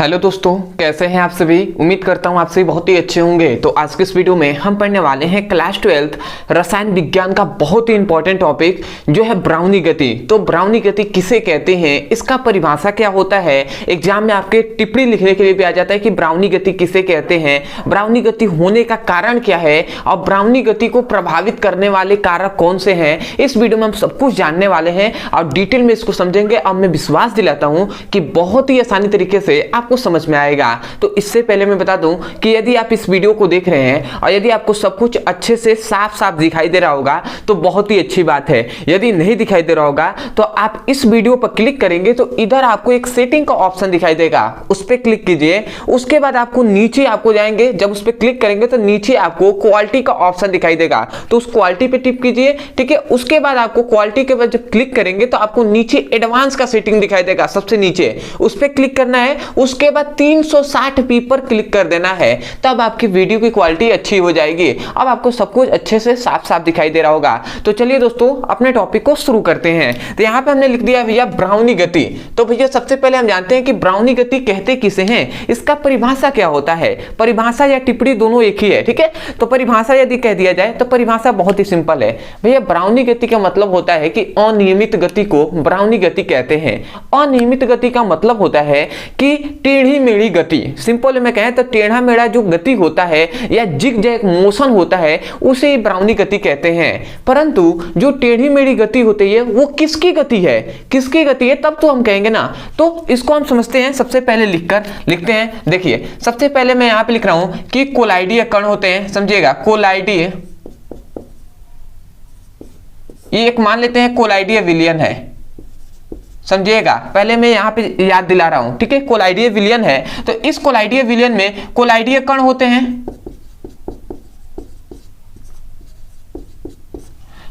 Hello दोस्तों, कैसे हैं आप सभी। उम्मीद करता हूं आप सभी बहुत ही अच्छे होंगे। तो आज के इस वीडियो में हम पढ़ने वाले हैं क्लास 12 रसायन विज्ञान का बहुत ही इंपॉर्टेंट टॉपिक जो है ब्राउनी गति। तो ब्राउनी गति किसे कहते हैं, इसका परिभाषा क्या होता है। एग्जाम में आपके टिप्पणी लिखने के लिए भी आ जाता है कि ब्राउनी गति किसे कहते हैं, ब्राउनी गति होने का कारण क्या है और ब्राउनी गति को प्रभावित करने वाले कारक कौन से हैं। इस वीडियो में हम सब कुछ जानने वाले हैं और डिटेल में इसको समझेंगे। अब मैं विश्वास दिलाता हूं कि बहुत ही आसानी तरीके से आपको समझ में आएगा। तो इससे पहले मैं बता दूं कि यदि आप इस वीडियो को देख रहे हैं और यदि आपको सब कुछ अच्छे से साफ साफ दिखाई दे रहा होगा तो बहुत ही अच्छी बात है। यदि नहीं दिखाई दे रहा होगा तो आप इस वीडियो पर क्लिक करेंगे तो इधर आपको एक सेटिंग का ऑप्शन दिखाई देगा, उस पर क्लिक कीजिए। उसके बाद आपको नीचे आपको जाएंगे, जब उस पर क्लिक करेंगे तो नीचे आपको क्वालिटी का ऑप्शन दिखाई देगा, तो उस क्वालिटी पे टिप कीजिए। ठीक है, उसके बाद आपको क्वालिटी के बाद जब क्लिक करेंगे तो आपको नीचे एडवांस का सेटिंग दिखाई देगा, सबसे नीचे उस पर क्लिक करना है। उसके बाद 360p पर क्लिक कर देना है, तब आपकी वीडियो की क्वालिटी अच्छी हो जाएगी। अब आपको सब कुछ अच्छे से साफ साफ दिखाई दे रहा होगा। तो चलिए दोस्तों अपने टॉपिक को शुरू करते हैं। तो यहां पे हमने लिख दिया भैया ब्राउनी गति। तो भैया सबसे पहले हम जानते हैं कि ब्राउनी गति कहते किसे हैं, इसका परिभाषा क्या होता है। परिभाषा या टिप्पणी दोनों एक ही है। ठीक है, तो परिभाषा यदि कह दिया जाए तो परिभाषा बहुत ही सिंपल है भैया। ब्राउनी गति का मतलब होता है कि अनियमित गति को ब्राउनी गति कहते हैं। अनियमित गति का मतलब होता है कि टेढ़ी मेढ़ी गति। सिंपल में कहें तो टेढ़ा मेढ़ा जो गति होता है या जिग-जैग मोशन होता है उसे ब्राउनी गति कहते हैं। परंतु जो टेढ़ी मेढ़ी गति होती है वो किसकी गति है, किसकी गति है, तब तो हम कहेंगे ना। तो इसको हम समझते हैं, सबसे पहले लिखते हैं। देखिए सबसे पहले मैं यहां पे लिख रहा हूं कि कोलाइडीय कण होते हैं, समझिएगा कोलाइडीय, ये एक मान लेते हैं कोलाइडीय विलयन है, समझिएगा। पहले मैं यहां पे याद दिला रहा हूं, ठीक है। कोलाइडीय विलयन है तो इस कोलाइडीय विलयन में कोलाइडीय कण होते हैं।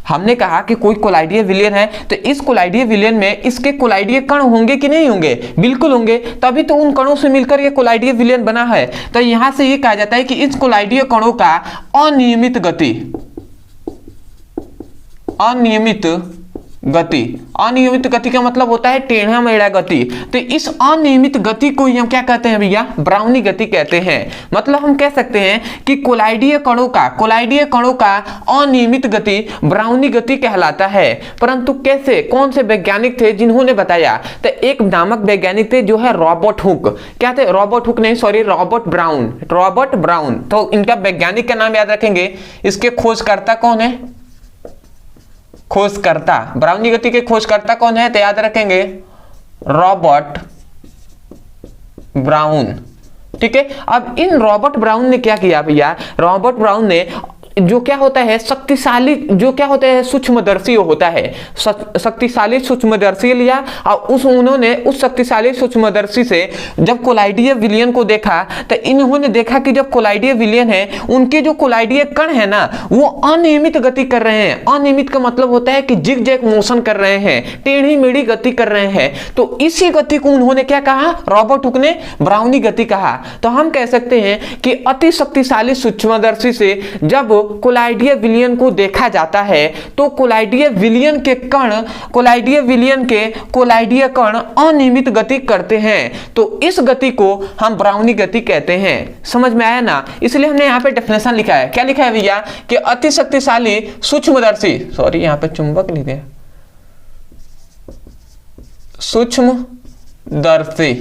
हमने कहा कि कोई कोलाइडीय विलयन है तो इस कोलाइडीय विलयन में इसके कोलाइडीय कण होंगे कि नहीं होंगे, बिल्कुल होंगे, तभी तो उन कणों से मिलकर ये कोलाइडीय विलयन बना है। तो यहां से ये कहा जाता है कि इस कोलाइडीय कणों का अनियमित गति, अनियमित गति, अनियमित गति का मतलब होता है टेढ़ा मेढ़ा गति। तो इस अनियमित गति को हम क्या कहते हैं भैया, ब्राउनी गति कहते हैं। मतलब हम कह सकते हैं कि कोलाइडीय कणों का अनियमित गति ब्राउनी गति कहलाता है। परंतु कैसे, कौन से वैज्ञानिक थे जिन्होंने बताया, तो एक नामक वैज्ञानिक थे जो है रॉबर्ट हुक। क्या थे, रॉबर्ट हुक नहीं, सॉरी रॉबर्ट ब्राउन। तो इनका वैज्ञानिक का नाम याद रखेंगे। इसके खोजकर्ता कौन है, खोजकर्ता, ब्राउनी गति के खोजकर्ता कौन है, तो याद रखेंगे रॉबर्ट ब्राउन। ठीक है, अब इन रॉबर्ट ब्राउन ने क्या किया भैया, रॉबर्ट ब्राउन ने जो क्या होता है शक्तिशाली, जो क्या होता है सूक्ष्मदर्शी होता है, शक्तिशाली सूक्ष्मदर्शी लिया और उन्होंने उस शक्तिशाली सूक्ष्मदर्शी से जब कोलाइडीय विलयन को देखा तो इन्होंने देखा कि जब कोलाइडीय विलयन है उनके जो कोलाइडीय कण है ना वो अनियमित गति कर रहे हैं। अनियमित का मतलब होता है कि जिग जैग मोशन कर रहे हैं, टेढ़ी मेढ़ी गति कर रहे हैं। तो इसी गति को उन्होंने क्या कहा, रॉबर्ट हुक ने ब्राउनी गति कहा। तो हम कह सकते हैं कि अति शक्तिशाली सूक्ष्मदर्शी से जब कोलाइडीय विलयन को देखा जाता है तो कोलाइडीय विलयन के कोलाइडीय कण अनियमित गति करते हैं। तो इस गति को हम ब्राउनी गति कहते हैं। समझ में आया ना, इसलिए हमने यहाँ पे डेफिनेशन लिखा है। क्या लिखा है भैया कि अति शक्तिशाली सूक्ष्मदर्शी, सॉरी यहाँ पे चुंबक लिख दिया, सूक्ष्मदर्शी।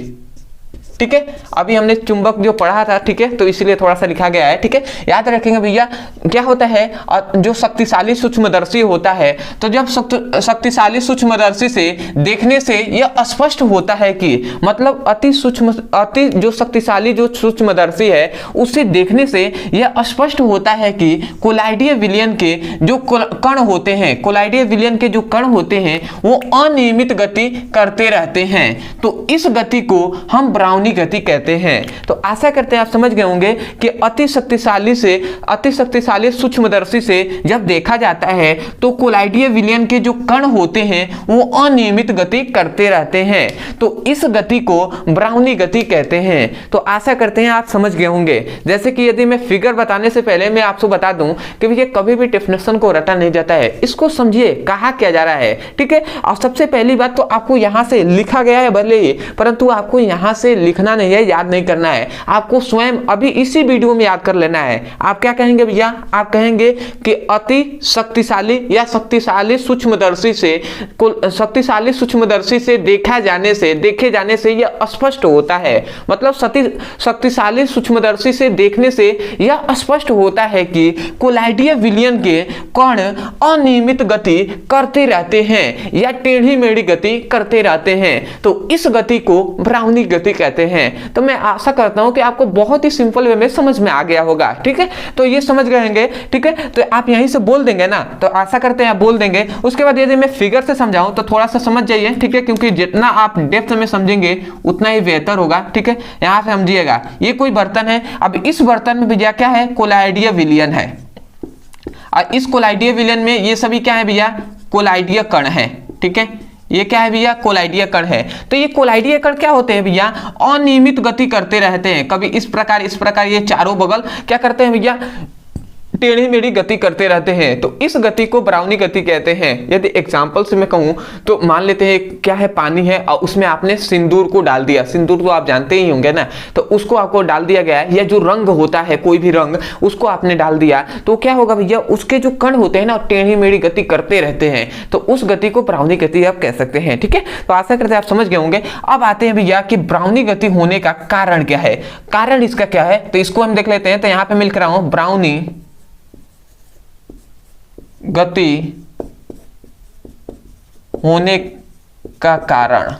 ठीक है, अभी हमने चुंबक जो पढ़ा था, ठीक है, तो इसलिए थोड़ा सा लिखा गया है। ठीक है, याद रखेंगे भैया क्या होता है, जो शक्तिशाली सूक्ष्मदर्शी होता है तो जब शक्तिशाली सूक्ष्मदर्शी से देखने से यह स्पष्ट होता है कि मतलब अति जो शक्तिशाली जो सूक्ष्मदर्शी है उसे देखने से यह स्पष्ट होता है कि कोलाइडीय विलयन के जो कण होते हैं, कोलाइडीय विलयन के जो कण होते हैं वो अनियमित गति करते रहते हैं। तो इस गति को हम ब्राउनी गति कहते हैं। तो आशा करते हैं आप समझ गए होंगे कि अति शक्तिशाली सूक्ष्मदर्शी से जब देखा जाता है तो कोलाइडीय विलयन के जो कण होते हैं वो अनियमित गति करते रहते हैं। तो इस गति को ब्राउनी गति कहते हैं। तो आशा करते हैं आप समझ गए होंगे। जैसे कि यदि मैं फिगर बताने से पहले मैं आपको बता दूं कि भैया कभी भी डेफिनेशन को रटा नहीं जाता है, इसको समझिए कहा क्या जा रहा है। ठीक है, और सबसे पहली बात तो आपको यहां से लिखा गया है भले ही, परंतु आपको यहां से लिखना लिखना नहीं है, याद नहीं करना है, आपको स्वयं अभी इसी वीडियो में याद कर लेना है। आप क्या कहेंगे भैया, आप कहेंगे कि अति शक्तिशाली या शक्तिशाली सूक्ष्मदर्शी से देखे जाने से यह स्पष्ट होता है। मतलब शक्तिशाली सूक्ष्मदर्शी से देखने से यह स्पष्ट होता है कि कोलाइडिया विलयन के कण अनियमित गति करते रहते हैं या टेढ़ी मेढ़ी गति करते रहते हैं, तो इस गति को ब्राउनी गति कहते हैं। तो मैं आशा करता हूं कि आपको बहुत ही सिंपल वे में समझ में आ गया होगा। ठीक है, तो ये समझ गए होंगे। ठीक है, तो आप यहीं से बोल देंगे ना, तो आशा करते हैं आप बोल देंगे। उसके बाद यदि मैं फिगर से समझाऊं तो थोड़ा सा समझ जाइए। ठीक है, क्योंकि जितना आप डेप्थ में समझेंगे उतना ही बेहतर होगा। ठीक है, यहां से समझिएगा, ये कोई बर्तन है। अब इस बर्तन में भैया क्या है, कोलाइडिया विलयन है। और इस कोलाइडिया विलयन में ये सभी क्या है भैया, कोलाइडिया कण है। ठीक है, ये क्या है भैया, कोलाइडिया कण है। तो ये कोलाइडिया कण क्या होते हैं भैया, अनियमित गति करते रहते हैं। कभी इस प्रकार ये चारों बगल क्या करते हैं भैया, टेढ़ी मेढ़ी गति करते रहते हैं। तो इस गति को ब्राउनी गति कहते हैं। यदि एग्जांपल से मैं कहूं तो मान लेते हैं क्या है, पानी है और उसमें आपने सिंदूर को डाल दिया। सिंदूर तो आप जानते ही होंगे ना, तो उसको आपको डाल दिया गया है, या जो रंग होता है कोई भी रंग उसको आपने डाल दिया, तो क्या होगा भैया, उसके जो कण होते हैं ना टेढ़ी मेढ़ी गति करते रहते हैं, तो उस गति को ब्राउनी गति आप कह सकते हैं। ठीक है, तो आशा करते हैं आप समझ गए होंगे। अब आते हैं भैया कि ब्राउनी गति होने का कारण क्या है। कारण इसका क्या है, तो इसको हम देख लेते हैं। तो यहाँ पे मैं लिख रहा हूं ब्राउनी गति होने का कारण।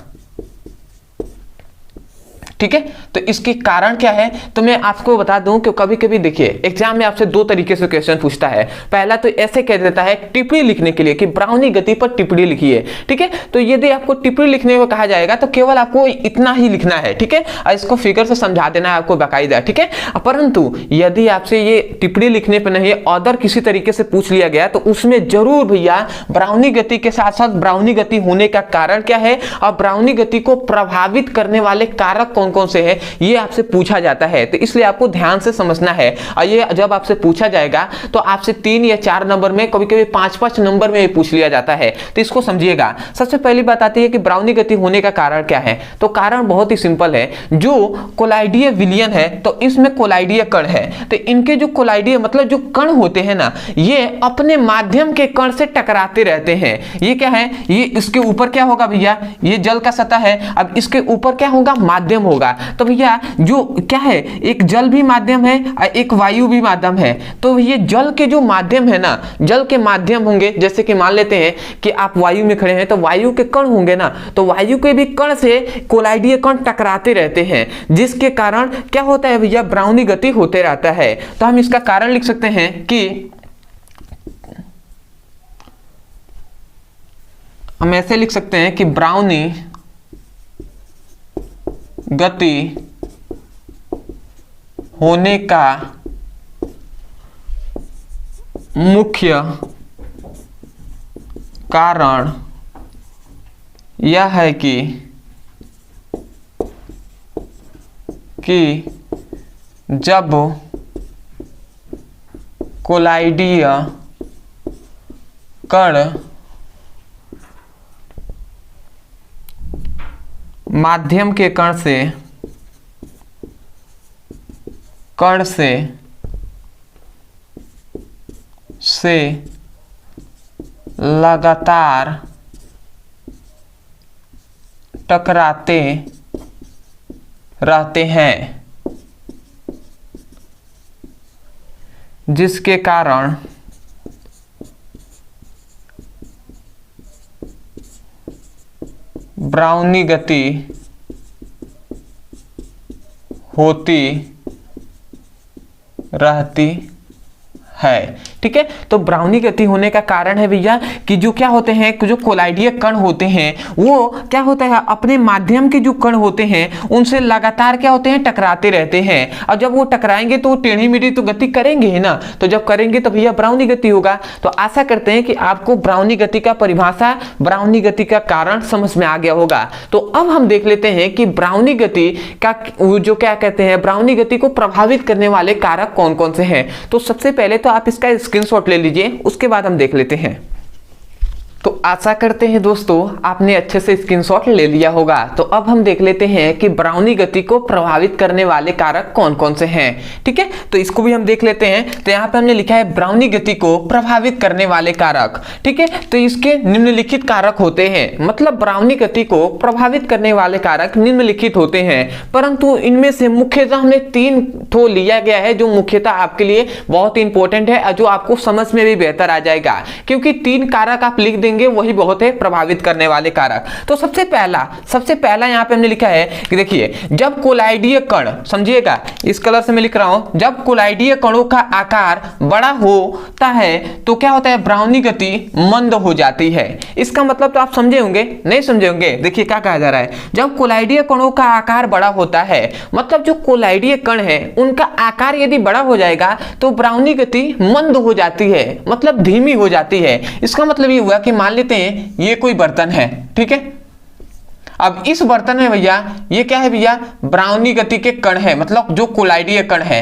ठीक है, तो इसके कारण क्या है, तो मैं आपको बता दूं कि कभी कभी देखिए एग्जाम में आपसे दो तरीके से क्वेश्चन पूछता है। पहला तो ऐसे कह देता है टिप्पणी लिखने के लिए कि ब्राउनी गति पर टिप्पणी लिखिए। ठीक है, तो यदि आपको टिप्पणी लिखने को कहा जाएगा तो केवल आपको इतना ही लिखना है। ठीक है, और इसको फिगर से समझा देना है आपको बाकायदा। ठीक है, परंतु यदि आपसे ये टिप्पणी लिखने पर नहीं अदर किसी तरीके से पूछ लिया गया तो उसमें जरूर भैया ब्राउनी गति के साथ साथ ब्राउनी गति होने का कारण क्या है और ब्राउनी गति को प्रभावित करने वाले कारक कौन कौन से हैं, ये आपसे पूछा जाता है। तो इसलिए आपको ध्यान से समझना है। और ये जब आपसे पूछा जाएगा तो आपसे 3 या 4 नंबर में, कभी कभी 5-5 नंबर में पूछ लिया जाता है। तो इसको समझिएगा। सबसे पहली बात आती है कि ब्राउनी गति होने का कारण क्या है। तो कारण बहुत ही सिंपल है। जो कोलाइडिया विलयन है तो इसमें कोलाइडिया कण है, तो इनके जो कोलाइडिया मतलब जो कण होते हैं ना, ये अपने माध्यम के कण से टकराते रहते हैं। ये क्या है, ये इसके ऊपर क्या होगा भैया, ये जल का सतह है। अब इसके ऊपर क्या होगा, माध्यम होगा। तो भैया जो क्या है, एक जल भी माध्यम है और एक वायु भी माध्यम है। तो ये जल के जो माध्यम है ना, जल के माध्यम होंगे, जैसे कि मान लेते हैं कि आप वायु में खड़े हैं तो वायु के कण होंगे ना, तो वायु के भी कण से कोलाइडिया कण टकराते रहते हैं, जिसके कारण क्या होता है भैया, ब्राउनी गति होते रहता है। तो हम इसका कारण लिख सकते हैं कि हम ऐसे लिख सकते हैं कि ब्राउनी गति होने का मुख्य कारण यह है कि जब कोलाइडिया कण माध्यम के कण से लगातार टकराते रहते हैं, जिसके कारण ब्राउनी गति होती रहती है। ठीक है, तो ब्राउनी गति होने का कारण है भैया कि जो क्या होते हैं, जो कोलाइडिया कण होते हैं वो क्या होता है, अपने माध्यम के जो कण होते हैं उनसे लगातार क्या होते हैं, टकराते रहते हैं। और जब वो टकराएंगे तो टेढ़ी मेढ़ी तो गति करेंगे ही ना, तो जब करेंगे तो भैया ब्राउनी गति होगा। तो आशा करते हैं कि आपको ब्राउनी गति का परिभाषा, ब्राउनी गति का कारण समझ में आ गया होगा। तो अब हम देख लेते हैं कि ब्राउनी गति का जो क्या कहते हैं, ब्राउनी गति को प्रभावित करने वाले कारक कौन कौन से हैं। तो सबसे पहले तो आप इसका स्क्रीनशॉट ले लीजिए, उसके बाद हम देख लेते हैं। तो आशा करते हैं दोस्तों आपने अच्छे से स्क्रीनशॉट ले लिया होगा। तो अब हम देख लेते हैं कि ब्राउनी गति को प्रभावित करने वाले कारक कौन कौन से हैं। ठीक है, तो इसको भी हम देख लेते हैं। तो यहाँ पे हमने लिखा है ब्राउनी गति को प्रभावित करने वाले कारक। ठीक है, तो इसके निम्नलिखित कारक होते हैं, मतलब ब्राउनी गति को प्रभावित करने वाले कारक निम्नलिखित होते हैं, परंतु इनमें से मुख्यतः हमने 3 ठो लिया गया है जो मुख्यतः आपके लिए बहुत ही इंपॉर्टेंट है, जो आपको समझ में भी बेहतर आ जाएगा, क्योंकि 3 कारक आप लिख देंगे वही बहुत है प्रभावित करने वाले कारक। तो सबसे पहला यहाँ पे हमने लिखा है कि देखिए, जब कोलाइडीय कण, समझिएगा इस कलर से मैं लिख रहा हूं, जब कोलाइडीय कणों का आकार बड़ा होता है तो क्या होता है, ब्राउनी गति मंद हो जाती है। इसका मतलब तो आप समझे होंगे, नहीं समझे होंगे। देखिए क्या कहा जा रहा है, जब कोलाइडीय कणों का आकार बड़ा होता है, मतलब जो कोलाइडीय कण है उनका आकार यदि बड़ा हो जाएगा तो ब्राउनी गति मंद हो जाती है, मतलब धीमी हो जाती है। इसका मतलब ये हुआ कि मान लेते हैं ये कोई बर्तन है, ठीक है, अब इस बर्तन में भैया ये क्या है भैया, ब्राउनी गति के कण है, मतलब जो कोलाइडीय कण है।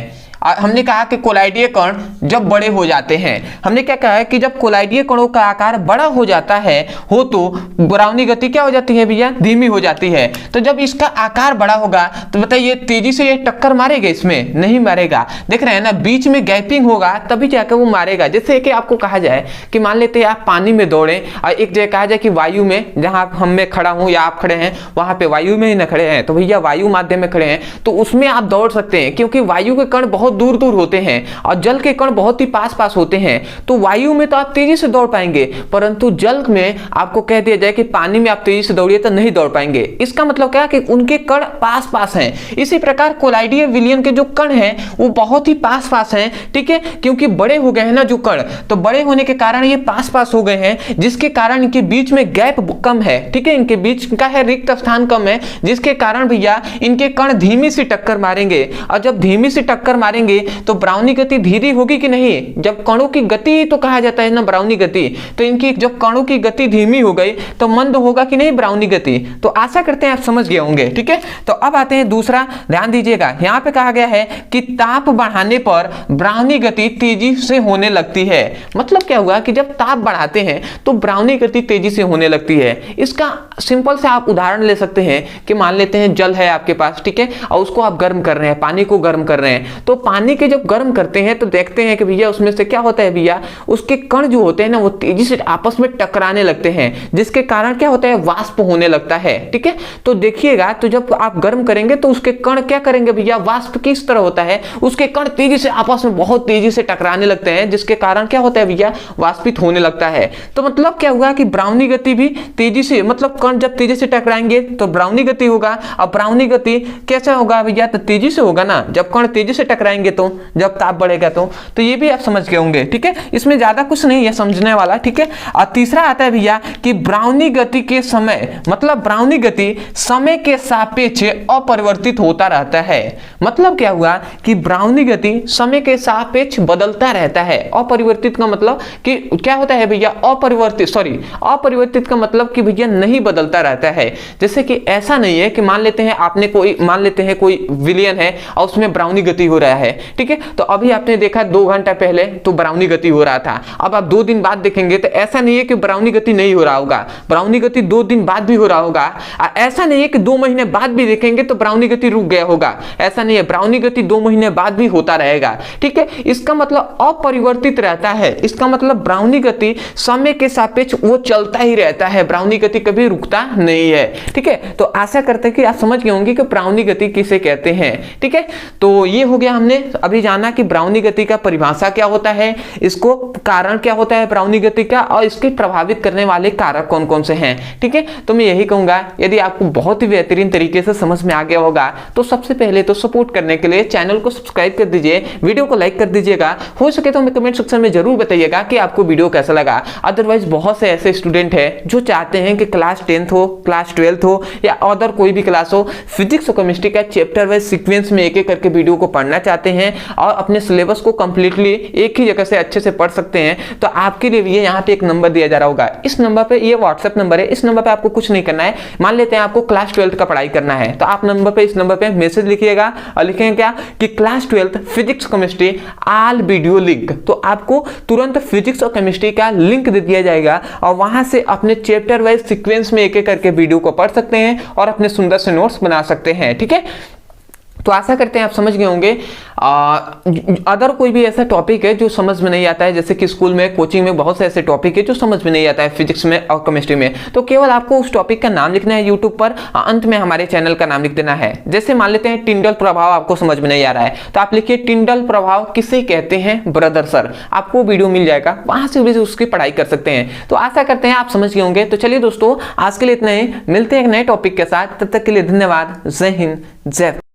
हमने कहा कि कोलाइडीय कण जब बड़े हो जाते हैं, हमने क्या कहा है कि जब कोलाइडीय कणों का आकार बड़ा हो जाता है तो ब्राउनी गति क्या हो जाती है भैया, धीमी हो जाती है। तो जब इसका आकार बड़ा होगा तो बताइए तेजी से ये टक्कर मारेगा, इसमें नहीं मारेगा। देख रहे हैं ना, बीच में गैपिंग होगा तभी जाकर वो मारेगा। जैसे कि आपको कहा जाए कि मान लेते हैं आप पानी में दौड़े और एक जगह कहा जाए कि वायु में, जहां हम मैं खड़ा हूं या आप खड़े हैं वहां पे वायु में ही न खड़े हैं, तो भैया वायु माध्यम में खड़े हैं तो उसमें आप दौड़ सकते हैं, क्योंकि वायु के कण बहुत दूर दूर होते हैं और जल के कण बहुत ही पास पास होते हैं। तो वायु में तो आप तेजी से दौड़ पाएंगे, परंतु जल में आपको कह दिया जाए कि पानी में आप तेजी से दौड़िए तो नहीं दौड़ पाएंगे। इसका मतलब क्या कि उनके कण पास पास हैं। इसी प्रकार कोलाइडीय विलयन के जो कण हैं वो बहुत ही पास पास हैं, ठीक है, क्योंकि बड़े हो गए हैं ना जो कण, तो बड़े होने के कारण ये पास पास हो गए हैं, जिसके कारण इनके बीच में गैप कम है। ठीक है, इनके बीच का है रिक्त स्थान कम है, जिसके कारण भैया इनके कण धीमी सी टक्कर मारेंगे। और जब धीमी सी टक्कर मारेंगे तो ब्राउनी गति धीरे होगी कि नहीं, जब कणों की गति तो कहा जाता है ना ब्राउनी गति, तो इनकी जब कणों की गति धीमी हो गई तो मंद होगा कि नहीं ब्राउनी गति। तो आशा करते हैं आप समझ गए होंगे। ठीक है, तो अब आते हैं दूसरा, ध्यान दीजिएगा, यहां पे कहा गया है कि ताप बढ़ाने पर ब्राउनी गति तेजी से होने लगती है। मतलब क्या हुआ कि जब ताप बढ़ाते हैं तो ब्राउनी गति तेजी से होने लगती है। इसका सिंपल से आप उदाहरण ले सकते हैं कि मान लेते हैं जल है आपके पास, ठीक है, और उसको आप गर्म कर रहे हैं, पानी को गर्म कर रहे हैं, तो पानी के जब गर्म करते हैं तो देखते हैं कि भैया उसमें से क्या होता है भैया, उसके कण जो होते हैं ना वो तेजी से आपस में टकराने लगते हैं, जिसके कारण क्या होता है, वाष्प होने लगता है। ठीक है, तो देखिएगा, तो जब आप गर्म करेंगे तो उसके कण क्या करेंगे भैया, वाष्प किस तरह होता है, उसके कण तेजी से आपस में बहुत तेजी से टकराने लगते हैं, जिसके कारण क्या होता है भैया, वाष्पित होने लगता है। तो मतलब क्या हुआ कि ब्राउनी गति भी तेजी से, मतलब कण जब तेजी से टकराएंगे तो ब्राउनी गति होगा। और ब्राउनी गति कैसे होगा भैया, तो तेजी से होगा ना, जब कण तेजी से टकराएंगे तो जब ताप बढ़ेगा तो ये भी आप समझ गए होंगे। ठीक है, इसमें ज्यादा कुछ नहीं है समझने वाला। ठीक है, और तीसरा आता है भैया कि ब्राउनी गति के समय, मतलब ब्राउनी गति समय के सापेक्ष अपरिवर्तित होता रहता है। मतलब क्या हुआ कि ब्राउनी गति समय के सापेक्ष बदलता रहता है। अपरिवर्तित का मतलब कि क्या होता है भैया, अपरिवर्तित का मतलब कि भैया नहीं बदलता रहता है। जैसे कि ऐसा नहीं है कि मान लेते हैं कोई विलयन है और उसमें ब्राउनी गति हो रहा है, ठीक है, तो अभी आपने देखा 2 घंटा पहले तो ब्राउनी गति हो रहा था, अब आप 2 दिन बाद देखेंगे तो ऐसा नहीं है कि ब्राउनी गति नहीं हो रहा होगा, ब्राउनी गति 2 दिन बाद भी हो रहा होगा। ऐसा नहीं है कि 2 महीने बाद भी देखेंगे तो ब्राउनी गति रुक गया होगा, ऐसा नहीं है, ब्राउनी गति 2 महीने बाद भी होता रहेगा। ठीक है, इसका मतलब अपरिवर्तित रहता है, इसका मतलब ब्राउनी गति समय के सापेक्ष वो चलता ही रहता है, ब्राउनी गति कभी रुकता नहीं है। ठीक है, तो आशा करते हैं कि आप समझ गए होंगे कि ब्राउनी गति किसे कहते हैं। ठीक है, तो ये हो गया, हमने अभी जाना कि ब्राउनी गति का परिभाषा क्या होता है, इसको कारण क्या होता है ब्राउनी गति का, और इसके प्रभावित करने वाले कारक कौन कौन से हैं। ठीक है, तो मैं यही कहूंगा, यदि आपको बहुत ही बेहतरीन तरीके से समझ में आ गया होगा तो सबसे पहले तो सपोर्ट करने के लिए चैनल को सब्सक्राइब कर दीजिए, वीडियो को लाइक कर दीजिएगा, हो सके तो हमें कमेंट सेक्शन में जरूर बताइएगा कि आपको वीडियो कैसा लगा। अदरवाइज बहुत से ऐसे स्टूडेंट हैं जो चाहते हैं कि क्लास 10th हो, क्लास 12th हो या अदर कोई भी क्लास हो, फिजिक्स और केमिस्ट्री का चैप्टर वाइज सीक्वेंस में एक एक करके वीडियो को पढ़ना चाहते चाहते हैं और अपने सिलेबस को कंप्लीटली एक ही जगह से अच्छे से पढ़ सकते हैं, तो आपके लिए ये यहाँ पे एक नंबर दिया जा रहा होगा। इस नंबर पे, ये व्हाट्सएप नंबर है, इस नंबर पे आपको कुछ नहीं करना है। मान लेते हैं आपको क्लास 12th का पढ़ाई करना है, तो आप नंबर पे, इस नंबर पे मैसेज लिखिएगा और लिखेंगे क्या कि class 12th physics chemistry all video link. तो आपको तुरंत फिजिक्स और केमिस्ट्री का लिंक दे दिया जाएगा और वहां से अपने चैप्टर वाइज सीक्वेंस में एक एक करके वीडियो को पढ़ सकते हैं और अपने सुंदर से नोट्स बना सकते हैं। ठीक है, तो आशा करते हैं आप समझ गए होंगे। अगर कोई भी ऐसा टॉपिक है जो समझ में नहीं आता है, जैसे कि स्कूल में, कोचिंग में बहुत से ऐसे टॉपिक है जो समझ में नहीं आता है फिजिक्स में और केमिस्ट्री में, तो केवल आपको उस टॉपिक का नाम लिखना है यूट्यूब पर, अंत में हमारे चैनल का नाम लिख देना है। जैसे मान लेते हैं टिंडल प्रभाव आपको समझ में नहीं आ रहा है, तो आप लिखिए टिंडल प्रभाव किसे कहते हैं ब्रदर सर, आपको वीडियो मिल जाएगा, वहां से भी उसकी पढ़ाई कर सकते हैं। तो आशा करते हैं आप समझ गए होंगे। तो चलिए दोस्तों, आज के लिए इतना ही, मिलते हैं एक नए टॉपिक के साथ, तब तक के लिए धन्यवाद। जय हिंद, जय